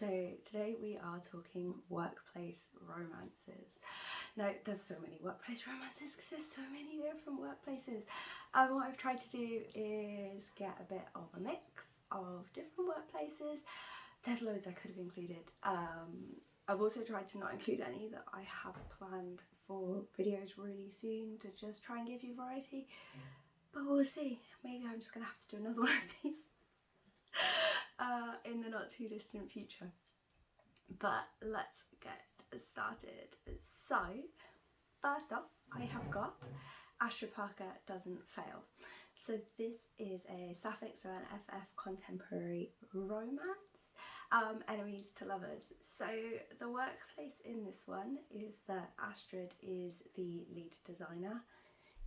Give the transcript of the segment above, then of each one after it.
So today we are talking workplace romances. Now there's so many workplace romances because there's so many different workplaces. What I've tried to do is get a bit of a mix of different workplaces. There's loads I could have included. I've also tried to not include any that I have planned for videos really soon to just try and give you variety. But we'll see. Maybe I'm just gonna have to do another one of these in the not too distant future. But let's get started. So first off, I have got Astrid Doesn't Fail. So this is a sapphic, so an FF contemporary romance, enemies to lovers. So the workplace in this one is that Astrid is the lead designer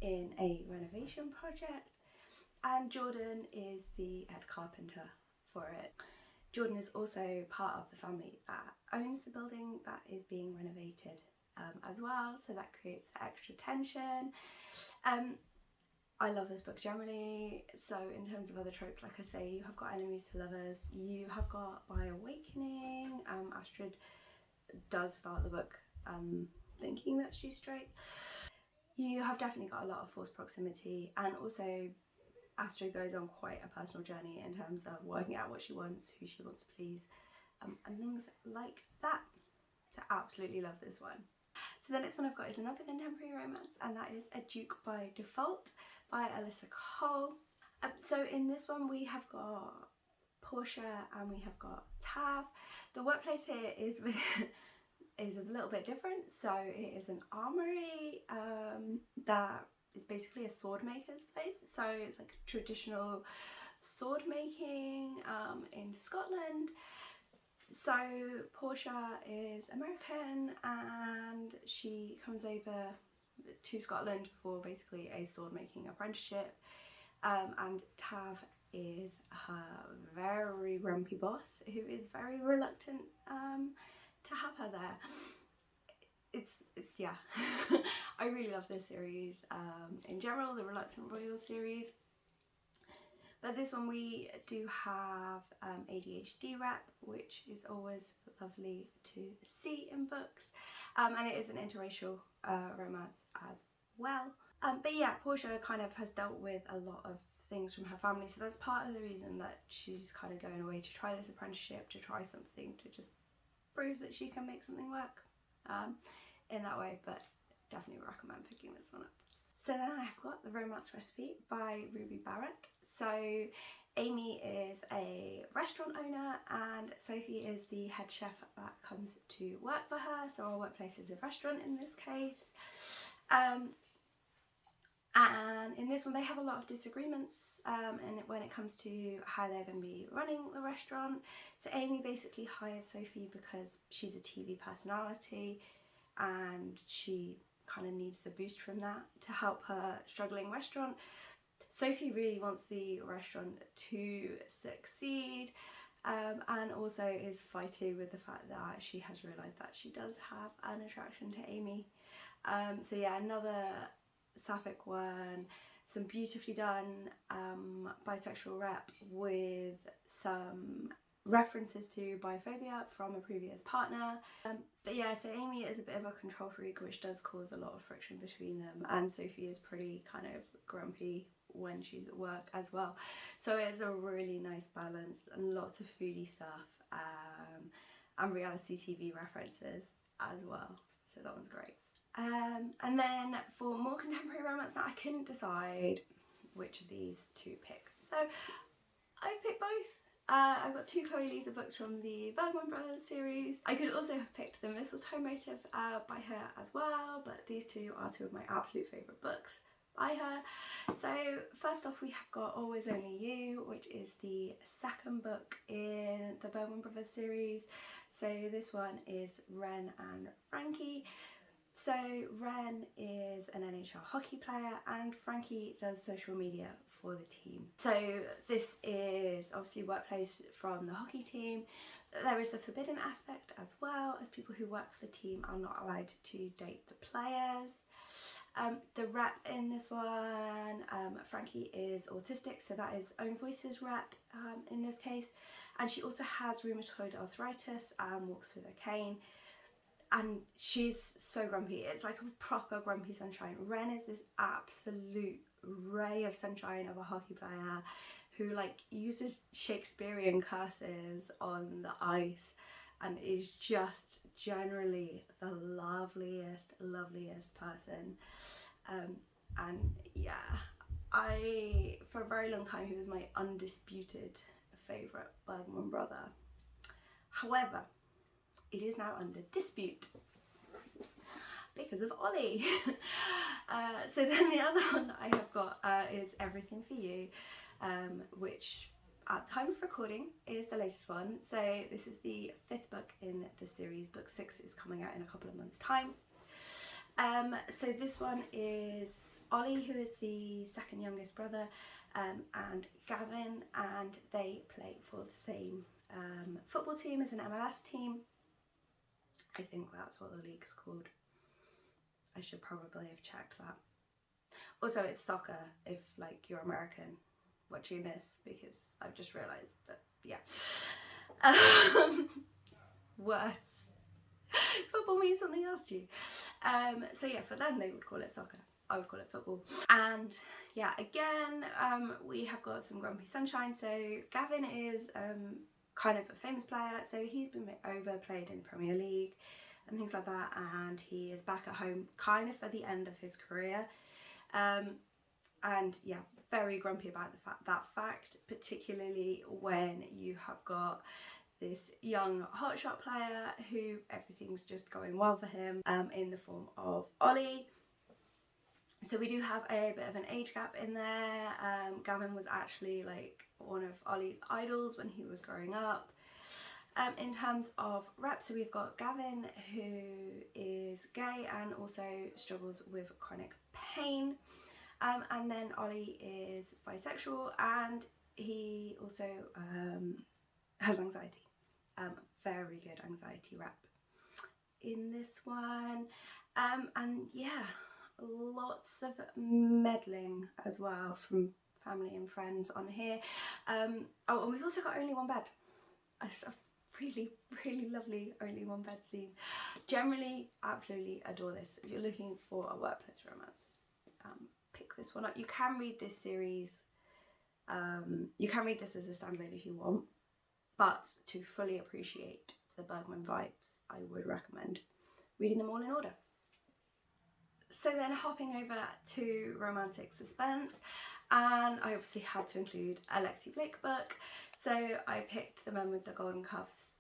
in a renovation project and Jordan is the head carpenter for it. Jordan is also part of the family that owns the building that is being renovated as well, so that creates extra tension. I love this book generally. So in terms of other tropes, like I say, you have got enemies to lovers, you have got by awakening. Astrid does start the book thinking that she's straight. You have definitely got a lot of forced proximity, and also Astrid goes on quite a personal journey in terms of working out what she wants, who she wants to please, and things like that. So absolutely love this one. So the next one I've got is another contemporary romance, and that is A Duke by Default by Alyssa. So in this one we have got Portia and we have got Tav. The workplace here is a little bit different. So it is an armory that is basically a sword maker's place. So it's like traditional sword making in Scotland. So Portia is American and she comes over to Scotland for basically a sword making apprenticeship, and Tav is her very grumpy boss who is very reluctant to have her there. Yeah. I really love this series in general, the Reluctant Royal series. But this one we do have ADHD rep, which is always lovely to see in books, and it is an interracial romance as well. But yeah, Portia kind of has dealt with a lot of things from her family, so that's part of the reason that she's kind of going away to try this apprenticeship, to try something, to just prove that she can make something work in that way. But definitely recommend picking this one up. So then I've got The Romance Recipe by Barrett. So Amy is a restaurant owner and Sophie is the head chef that comes to work for her. So our workplace is a restaurant in this case. And in this one they have a lot of disagreements and when it comes to how they're going to be running the restaurant. So Amy basically hires Sophie because she's a TV personality and she kind of needs the boost from that to help her struggling restaurant. Sophie really wants the restaurant to succeed, and also is fighting with the fact that she has realised that she does have an attraction to Amy. So yeah, another sapphic one, some beautifully done bisexual rep with some references to biphobia from a previous partner. But yeah, so Amy is a bit of a control freak, which does cause a lot of friction between them, and Sophie is pretty kind of grumpy when she's at work as well. So it's a really nice balance and lots of foodie stuff and reality TV references as well. So that one's great. And then for more contemporary romance, I couldn't decide which of these to pick. So I've picked both. I've got two Chloe Liese books from the Bergman Brothers series. I could also have picked The Mistletoe Motive by her as well, but these two are two of my absolute favourite books by her. So first off we have got Always Only You, which is the second book in the Bergman Brothers series. So this one is Ren and Frankie. So Ren is an NHL hockey player and Frankie does social media for the team. So this is obviously workplace from the hockey team. There is the forbidden aspect as well, as people who work for the team are not allowed to date the players. The rep in this one, Frankie is autistic, so that is Own Voices rep in this case. and she also has rheumatoid arthritis and walks with a cane. And she's so grumpy. It's like a proper grumpy sunshine. Ren is this absolute ray of sunshine of a hockey player who like uses Shakespearean curses on the ice and is just generally the loveliest person. And yeah, for a very long time he was my undisputed favourite Bergman brother. However, it is now under dispute because of Ollie. So then the other one that I have got is Everything for You, which at time of recording is the latest one. So this is the 5th book in the series. Book 6 is coming out in a couple of months' time. So this one is Ollie, who is the second youngest brother, and Gavin, and they play for the same football team as an MLS team. I think that's what the league's called. I should probably have checked that. Also, it's soccer if like you're American watching this, because I've just realised that, yeah. Words. Football means something else to you. So yeah, for them they would call it soccer. I would call it football. And yeah, again, we have got some grumpy sunshine. So Gavin is kind of a famous player, so he's been overplayed in the Premier League and things like that, and he is back at home kind of at the end of his career, and yeah, very grumpy about that fact, particularly when you have got this young hotshot player who everything's just going well for him, in the form of Ollie. So we do have a bit of an age gap in there. Gavin was actually like one of Ollie's idols when he was growing up. In terms of rep, so we've got Gavin, who is gay and also struggles with chronic pain. And then Ollie is bisexual and he also has anxiety. Very good anxiety rep in this one. And yeah, lots of meddling as well from family and friends on here. Oh, and we've also got only one bed. A really lovely only one bed scene. Generally, absolutely adore this. If you're looking for a workplace romance, pick this one up. You can read this series, you can read this as a standalone if you want, but to fully appreciate the Bergman vibes, I would recommend reading them all in order. So then hopping over to romantic suspense, and I obviously had to include a Lexi Blake book, so I picked The Men with the Golden Cuffs.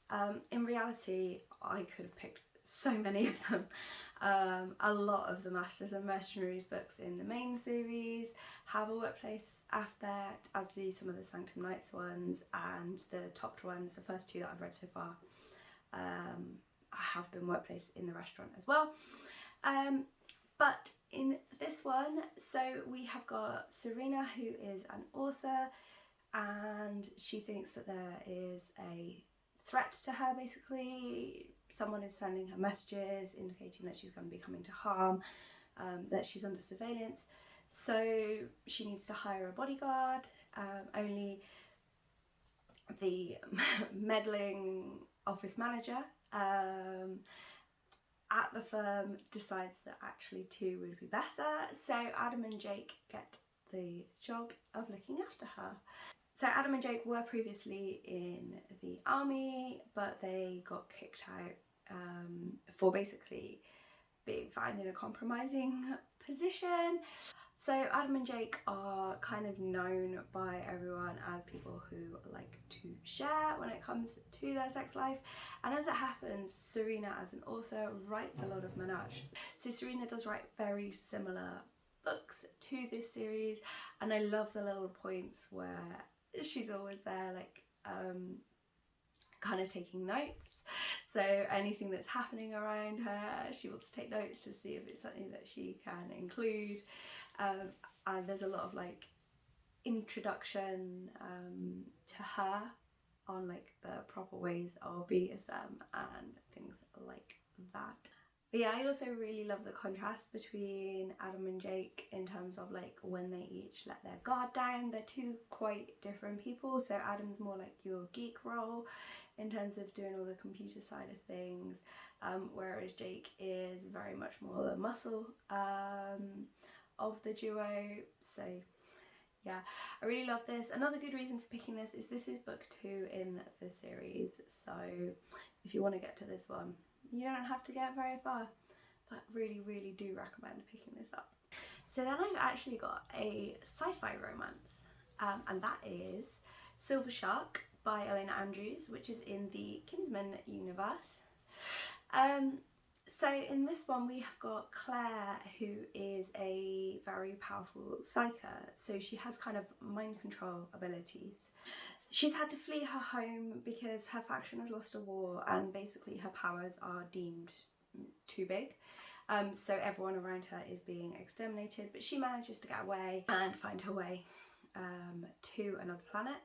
In reality, I could have picked so many of them. A lot of the Masters and Mercenaries books in the main series have a workplace aspect, as do some of the Sanctum Knights ones, and the topped ones, the first 2 that I've read so far, have been workplace in the restaurant as well. But in this one, so we have got Serena, who is an author, and she thinks that there is a threat to her, basically. Someone is sending her messages indicating that she's going to be coming to harm, that she's under surveillance. So she needs to hire a bodyguard, only the meddling office manager at the firm decides that actually 2 would be better, so Adam and Jake get the job of looking after her. So Adam and Jake were previously in the army, but they got kicked out for basically being found in a compromising position. So Adam and Jake are kind of known by everyone as people who like to share when it comes to their sex life. And as it happens, Serena, as an author, writes a lot of menage. So Serena does write very similar books to this series, and I love the little points where she's always there, like kind of taking notes. So anything that's happening around her, she wants to take notes to see if it's something that she can include. And there's a lot of like introduction to her on like the proper ways of BDSM and things like that. But yeah, I also really love the contrast between Adam and Jake in terms of like when they each let their guard down. They're two quite different people. So Adam's more like your geek role in terms of doing all the computer side of things, whereas Jake is very much more the muscle of the duo. So yeah, I really love this. Another good reason for picking this is book 2 in the series, so if you want to get to this one, you don't have to get very far, but really do recommend picking this up. So then I've actually got a sci-fi romance, and that is Silver Shark by Ilona, which is in the Kinsmen universe. So in this one we have got Claire, who is a very powerful psyker, so she has kind of mind control abilities. She's had to flee her home because her faction has lost a war and basically her powers are deemed too big. So everyone around her is being exterminated, but she manages to get away and find her way to another planet.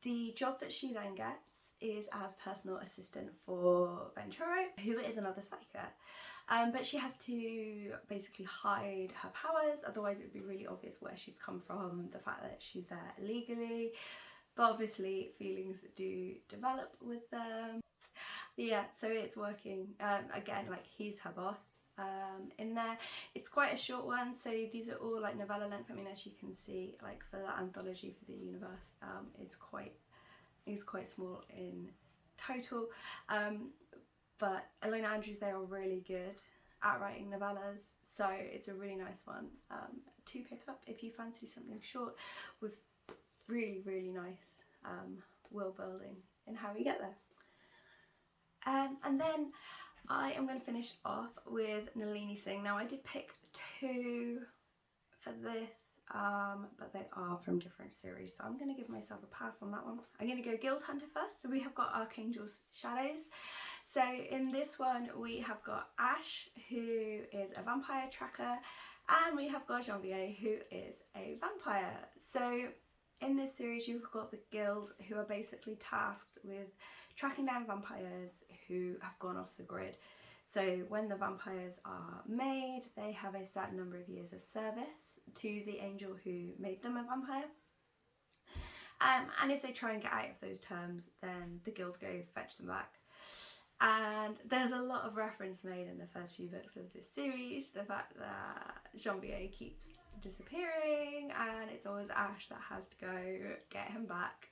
The job that she then gets is as personal assistant for Venturo, who is another psyker. But she has to basically hide her powers, otherwise it would be really obvious where she's come from, the fact that she's there illegally. But obviously feelings do develop with them. But yeah, so it's working. Again, like he's her boss. In there, it's quite a short one, so these are all like novella length. I mean, as you can see, like for the anthology for the universe, it's quite small in total, but Ilona, they are really good at writing novellas, so it's a really nice one to pick up if you fancy something short with really nice world building and how we get there. And then I am going to finish off with Nalini Singh. Now I did pick 2 for this, but they are from different series, so I'm going to give myself a pass on that one. I'm going to go Guild Hunter first. So we have got Archangel's Shadows. So in this one we have got Ash, who is a vampire tracker, and we have got Janvier, who is a vampire. So in this series you've got the Guild, who are basically tasked with tracking down vampires who have gone off the grid. So when the vampires are made, they have a certain number of years of service to the angel who made them a vampire. And if they try and get out of those terms, then the guild go fetch them back. And there's a lot of reference made in the first few books of this series, the fact that Janvier keeps disappearing and it's always Ash that has to go get him back.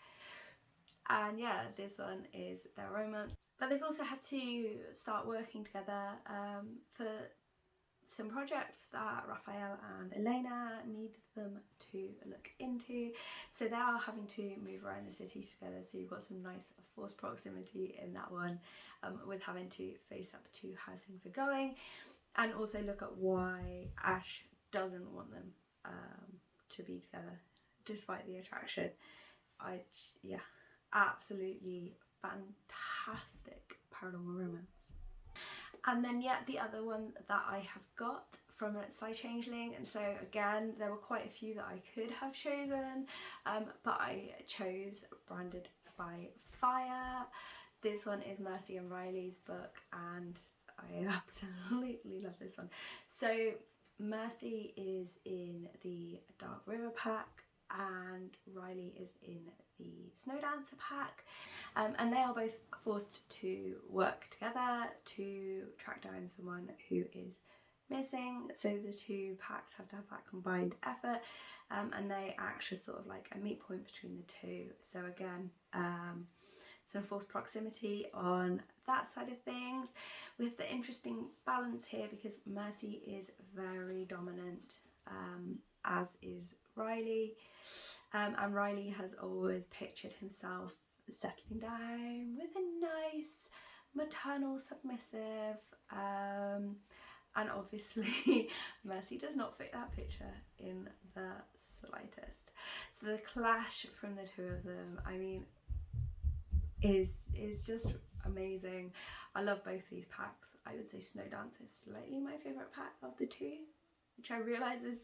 And yeah, this one is their romance. But they've also had to start working together for some projects that Raphael and Elena need them to look into. So they are having to move around the city together, so you've got some nice forced proximity in that one, with having to face up to how things are going, and also look at why Ash doesn't want them to be together despite the attraction. Yeah, absolutely fantastic paranormal romance. And then yeah, the other one that I have got from Changeling, and so again there were quite a few that I could have chosen, but I chose Branded by Fire. This one is Mercy and Riley's book, and I absolutely love this one. So Mercy is in the Dark River pack and Riley is in the Snow Dancer pack, and they are both forced to work together to track down someone who is missing. So the 2 packs have to have that combined effort, and they act as sort of like a meet point between the 2. So again, some forced proximity on that side of things, with the interesting balance here because Mercy is very dominant, as is Riley, and Riley has always pictured himself settling down with a nice maternal submissive, and obviously Mercy does not fit that picture in the slightest. So the clash from the 2 of them, I mean, is just amazing. I love both these packs. I would say Snow Dance is slightly my favourite pack of the 2, which I realise is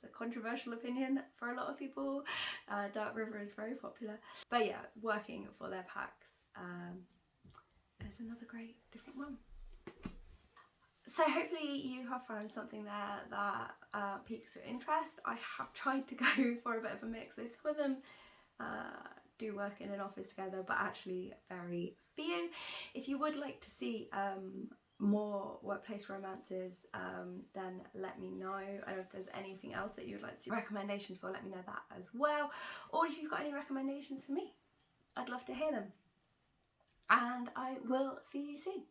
a controversial opinion for a lot of people. Dark River is very popular. But yeah, working for their packs is another great different one. So hopefully you have found something there that piques your interest. I have tried to go for a bit of a mix. So some of them do work in an office together, but actually very few. If you would like to see more workplace romances, then let me know. And if there's anything else that you would like to see recommendations for, let me know that as well. Or if you've got any recommendations for me, I'd love to hear them. And I will see you soon.